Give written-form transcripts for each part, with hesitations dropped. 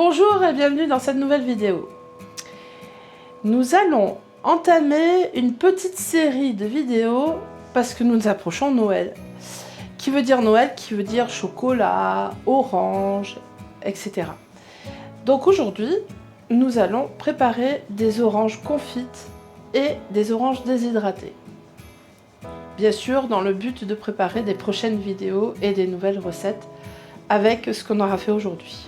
Bonjour et bienvenue dans cette nouvelle vidéo. Nous allons entamer une petite série de vidéos parce que nous approchons Noël. Qui veut dire Noël, qui veut dire chocolat, orange, etc. Donc aujourd'hui, nous allons préparer des oranges confites et des oranges déshydratées. Bien sûr, dans le but de préparer des prochaines vidéos et des nouvelles recettes avec ce qu'on aura fait aujourd'hui.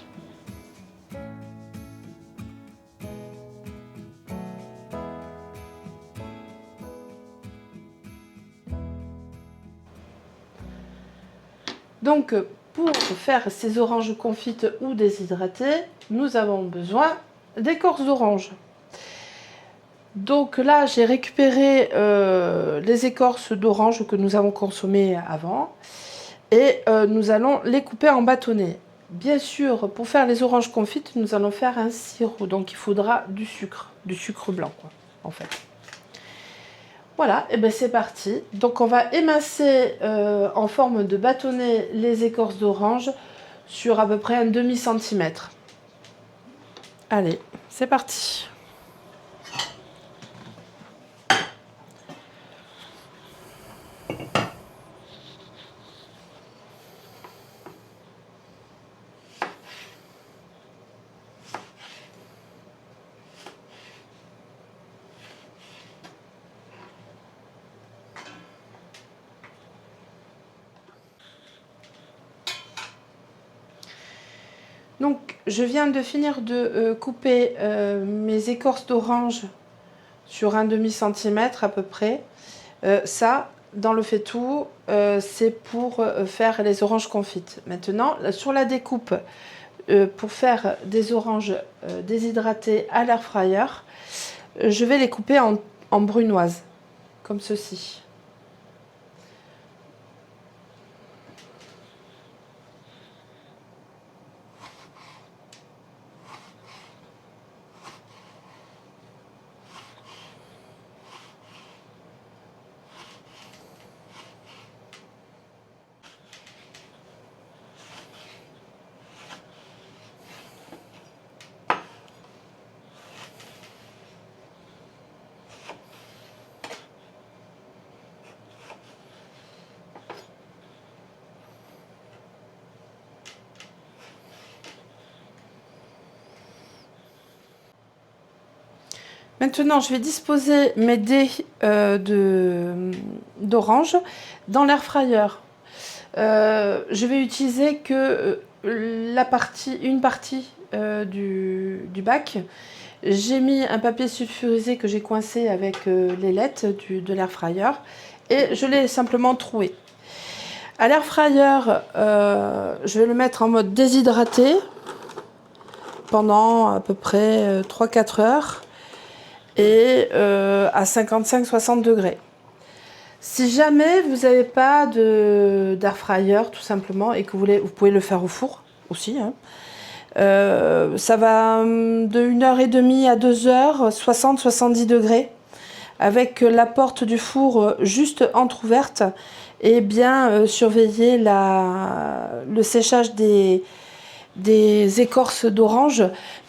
Donc, pour faire ces oranges confites ou déshydratées, nous avons besoin d'écorce d'orange. Donc là, j'ai récupéré les écorces d'orange que nous avons consommées avant et nous allons les couper en bâtonnets. Bien sûr, pour faire les oranges confites, nous allons faire un sirop, donc il faudra du sucre blanc, quoi, en fait. Voilà, et bien c'est parti. Donc on va émincer en forme de bâtonnet les écorces d'orange sur à peu près un demi-centimètre. Allez, c'est parti. Donc, je viens de finir de couper mes écorces d'orange sur un demi-centimètre à peu près. Ça, dans le fait tout, c'est pour faire les oranges confites. Maintenant, sur la découpe, pour faire des oranges déshydratées à l'air fryer, je vais les couper en brunoise, comme ceci. Maintenant, je vais disposer mes dés d'orange dans l'air fryer. Je vais utiliser que une partie du bac. J'ai mis un papier sulfurisé que j'ai coincé avec l'ailette de l'air fryer et je l'ai simplement troué. À l'air fryer, je vais le mettre en mode déshydraté pendant à peu près 3-4 heures. Et à 55-60 degrés. Si jamais vous n'avez pas d'air fryer tout simplement et que vous pouvez le faire au four aussi, hein, ça va de 1h30 à 2h, 60-70 degrés, avec la porte du four juste entrouverte et bien surveiller le séchage des écorces d'orange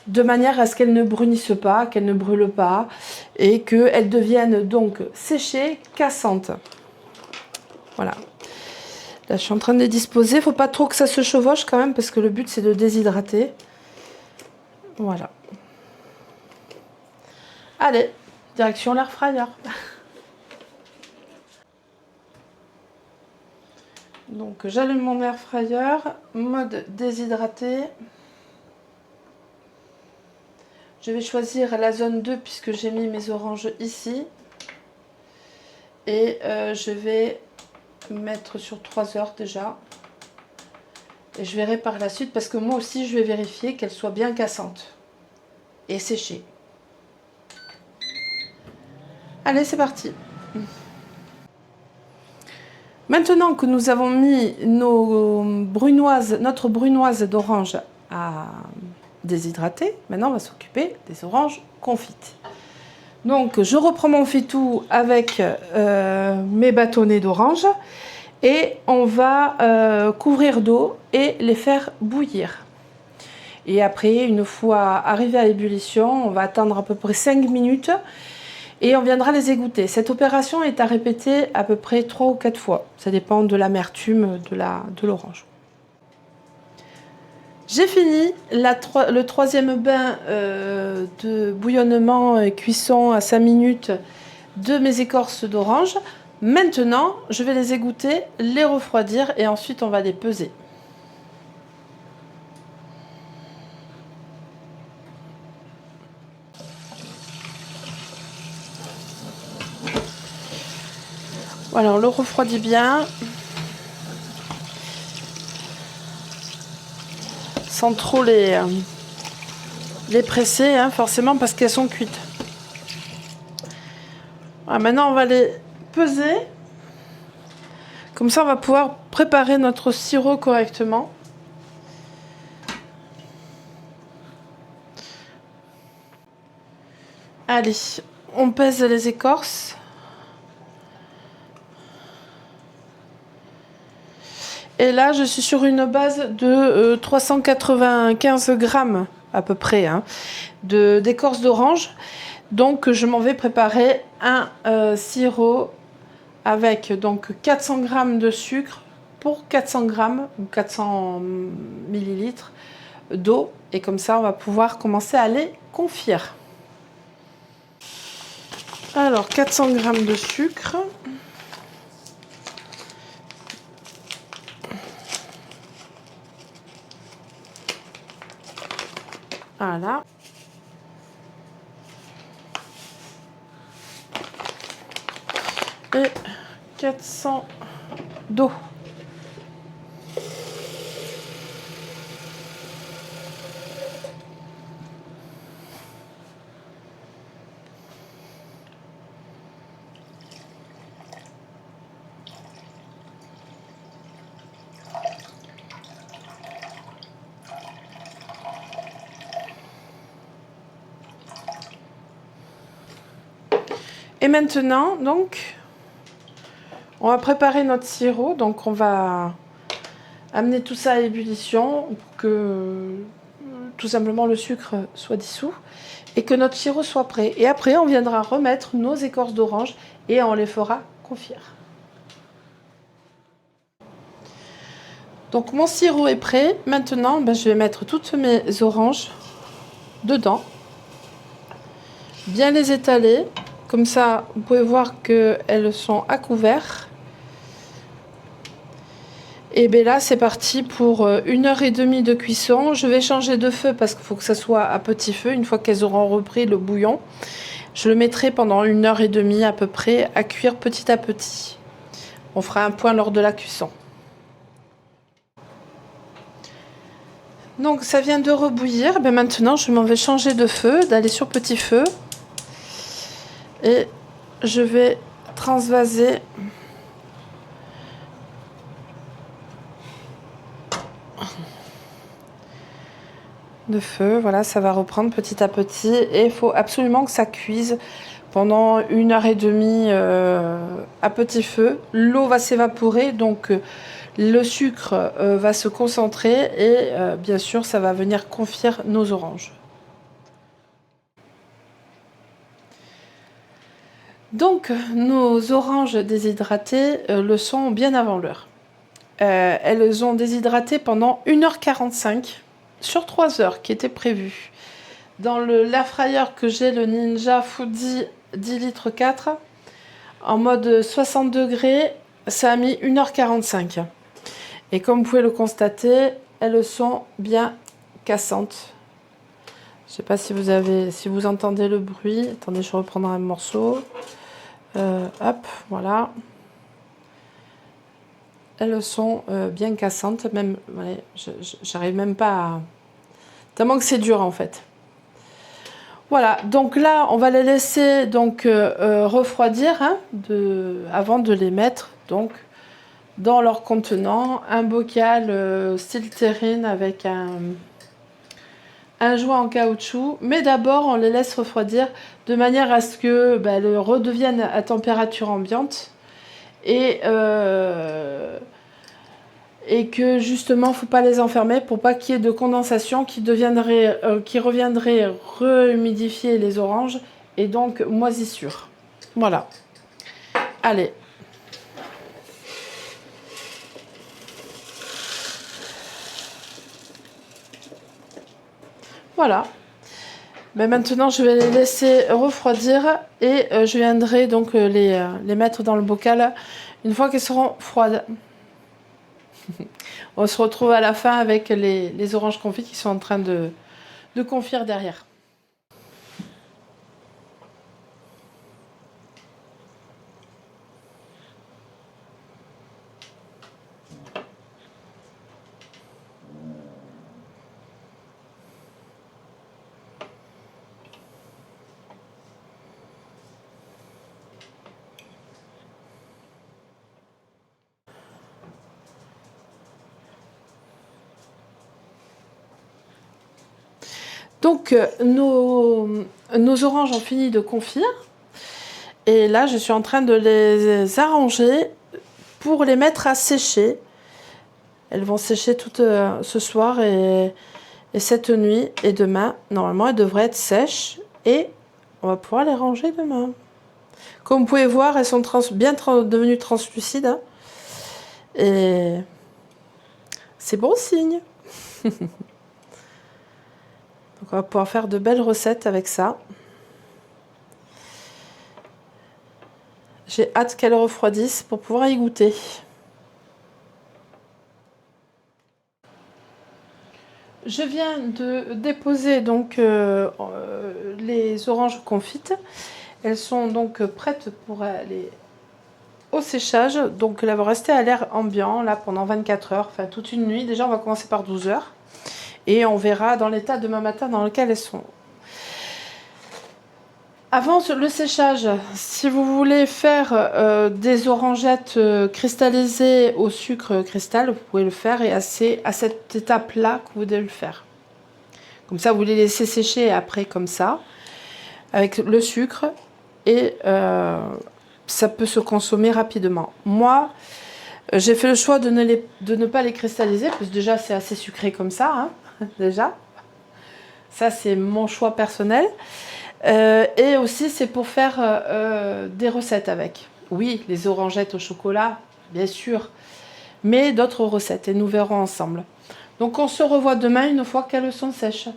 de manière à ce qu'elles ne brunissent pas, qu'elles ne brûlent pas et qu'elles deviennent donc séchées, cassantes. Voilà. Là, je suis en train de les disposer. Il ne faut pas trop que ça se chevauche quand même parce que le but c'est de déshydrater. Voilà. Allez, direction l'air fryer. Donc j'allume mon air fryer, mode déshydraté. Je vais choisir la zone 2 puisque j'ai mis mes oranges ici. Et je vais mettre sur 3 heures déjà. Et je verrai par la suite parce que moi aussi je vais vérifier qu'elles soient bien cassantes et séchées. Allez, c'est parti. Maintenant que nous avons mis notre brunoise d'orange à déshydrater, maintenant on va s'occuper des oranges confites. Donc je reprends mon fitou avec mes bâtonnets d'orange et on va couvrir d'eau et les faire bouillir. Et après, une fois arrivé à ébullition, on va attendre à peu près 5 minutes et on viendra les égoutter. Cette opération est à répéter à peu près 3 ou 4 fois. Ça dépend de l'amertume de l'orange. J'ai fini le troisième bain de bouillonnement et cuisson à 5 minutes de mes écorces d'orange. Maintenant, je vais les égoutter, les refroidir et ensuite on va les peser. Voilà, on le refroidit bien. Sans trop les presser, hein, forcément parce qu'elles sont cuites. Voilà, maintenant, on va les peser. Comme ça, on va pouvoir préparer notre sirop correctement. Allez, on pèse les écorces. Et là, je suis sur une base de 395 grammes à peu près hein, d'écorce d'orange. Donc, je m'en vais préparer un sirop avec donc 400 grammes de sucre pour 400 grammes ou 400 millilitres d'eau. Et comme ça, on va pouvoir commencer à les confire. Alors, 400 grammes de sucre. Voilà. Et 400 d'eau. Et maintenant, donc, on va préparer notre sirop. Donc, on va amener tout ça à ébullition pour que tout simplement le sucre soit dissous et que notre sirop soit prêt. Et après, on viendra remettre nos écorces d'orange et on les fera confire. Donc, mon sirop est prêt. Maintenant, je vais mettre toutes mes oranges dedans. Bien les étaler. Comme ça, vous pouvez voir qu'elles sont à couvert. Et bien là, c'est parti pour 1h30 de cuisson. Je vais changer de feu parce qu'il faut que ça soit à petit feu. Une fois qu'elles auront repris le bouillon, je le mettrai pendant 1h30 à peu près à cuire petit à petit. On fera un point lors de la cuisson. Donc ça vient de rebouillir. Ben maintenant, je m'en vais changer de feu, d'aller sur petit feu. Et je vais transvaser de feu. Voilà, ça va reprendre petit à petit. Et il faut absolument que ça cuise pendant 1h30 à petit feu. L'eau va s'évaporer, donc le sucre va se concentrer et bien sûr, ça va venir confire nos oranges. Donc, nos oranges déshydratées le sont bien avant l'heure. Elles ont déshydraté pendant 1h45 sur 3 heures qui était prévu. Dans l'air fryer que j'ai, le Ninja Foodi 10 litres 4, en mode 60 degrés, ça a mis 1h45. Et comme vous pouvez le constater, elles sont bien cassantes. Je ne sais pas si vous entendez le bruit. Attendez, je reprendrai un morceau. Hop, voilà. Elles sont bien cassantes. Même, ouais, j'arrive même pas à... Tellement que c'est dur en fait. Voilà, donc là, on va les laisser donc refroidir hein, avant de les mettre donc dans leur contenant. Un bocal style terrine avec un joint en caoutchouc. Mais d'abord, on les laisse refroidir de manière à ce que elles redeviennent à température ambiante. Et et que justement, faut pas les enfermer pour pas qu'il y ait de condensation qui reviendrait rehumidifier les oranges et donc moisissure. Voilà. Allez. Voilà. Mais maintenant, je vais les laisser refroidir et je viendrai donc les mettre dans le bocal une fois qu'elles seront froides. On se retrouve à la fin avec les oranges confites qui sont en train de confire derrière. Donc, nos oranges ont fini de confire. Et là, je suis en train de les arranger pour les mettre à sécher. Elles vont sécher tout ce soir et cette nuit. Et demain, normalement, elles devraient être sèches. Et on va pouvoir les ranger demain. Comme vous pouvez voir, elles sont bien devenues translucides. Hein. Et c'est bon signe. Donc on va pouvoir faire de belles recettes avec ça. J'ai hâte qu'elles refroidissent pour pouvoir y goûter. Je viens de déposer donc les oranges confites. Elles sont donc prêtes pour aller au séchage. Donc elles vont rester à l'air ambiant là pendant 24 heures, enfin toute une nuit. Déjà on va commencer par 12 heures. Et on verra dans l'état demain matin dans lequel elles sont. Avant le séchage, si vous voulez faire des orangettes cristallisées au sucre cristal, vous pouvez le faire et c'est à cette étape-là que vous devez le faire. Comme ça, vous les laissez sécher après comme ça, avec le sucre et ça peut se consommer rapidement. Moi, j'ai fait le choix de ne pas les cristalliser, parce que déjà c'est assez sucré comme ça, hein, déjà. Ça c'est mon choix personnel. Et aussi c'est pour faire des recettes avec. Oui, les orangettes au chocolat, bien sûr, mais d'autres recettes et nous verrons ensemble. Donc on se revoit demain une fois qu'elles sont sèches.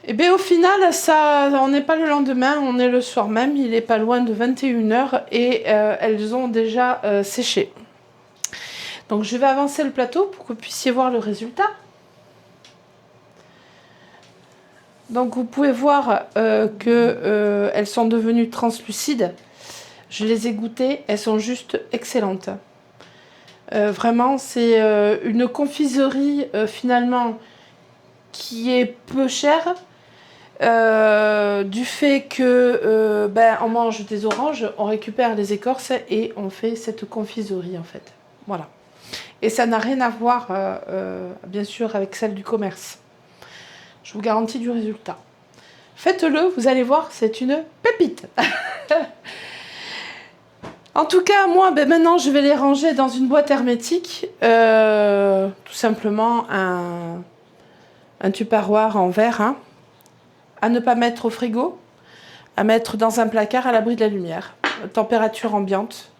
Et bien au final, ça, on n'est pas le lendemain, on est le soir même, il n'est pas loin de 21 h et elles ont déjà séché. Donc je vais avancer le plateau pour que vous puissiez voir le résultat. Donc vous pouvez voir qu'elles sont devenues translucides. Je les ai goûtées, elles sont juste excellentes. Vraiment, c'est une confiserie finalement qui est peu chère. Du fait que on mange des oranges, on récupère les écorces et on fait cette confiserie en fait. Voilà. Et ça n'a rien à voir bien sûr avec celle du commerce. Je vous garantis du résultat. Faites-le, vous allez voir, c'est une pépite. En tout cas, moi, maintenant, je vais les ranger dans une boîte hermétique. Tout simplement un tupperware en verre. Hein, à ne pas mettre au frigo, à mettre dans un placard à l'abri de la lumière. Température ambiante.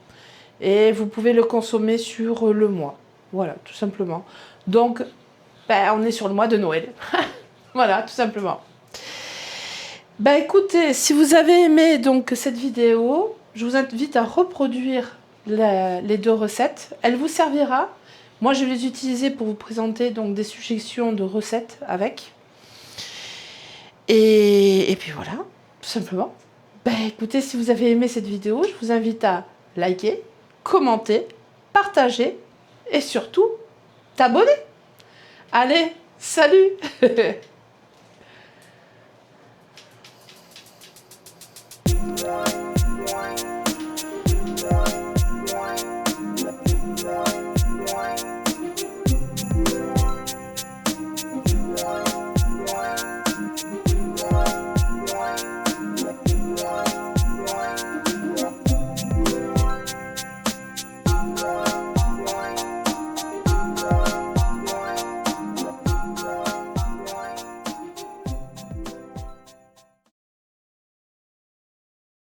Et vous pouvez le consommer sur le mois. Voilà, tout simplement. Donc, on est sur le mois de Noël. Voilà, tout simplement. Écoutez, si vous avez aimé donc cette vidéo, je vous invite à reproduire les deux recettes. Elle vous servira. Moi, je vais les utiliser pour vous présenter donc des suggestions de recettes avec. Et puis voilà, tout simplement. Écoutez, si vous avez aimé cette vidéo, je vous invite à liker, commenter, partager et surtout t'abonner. Allez, salut.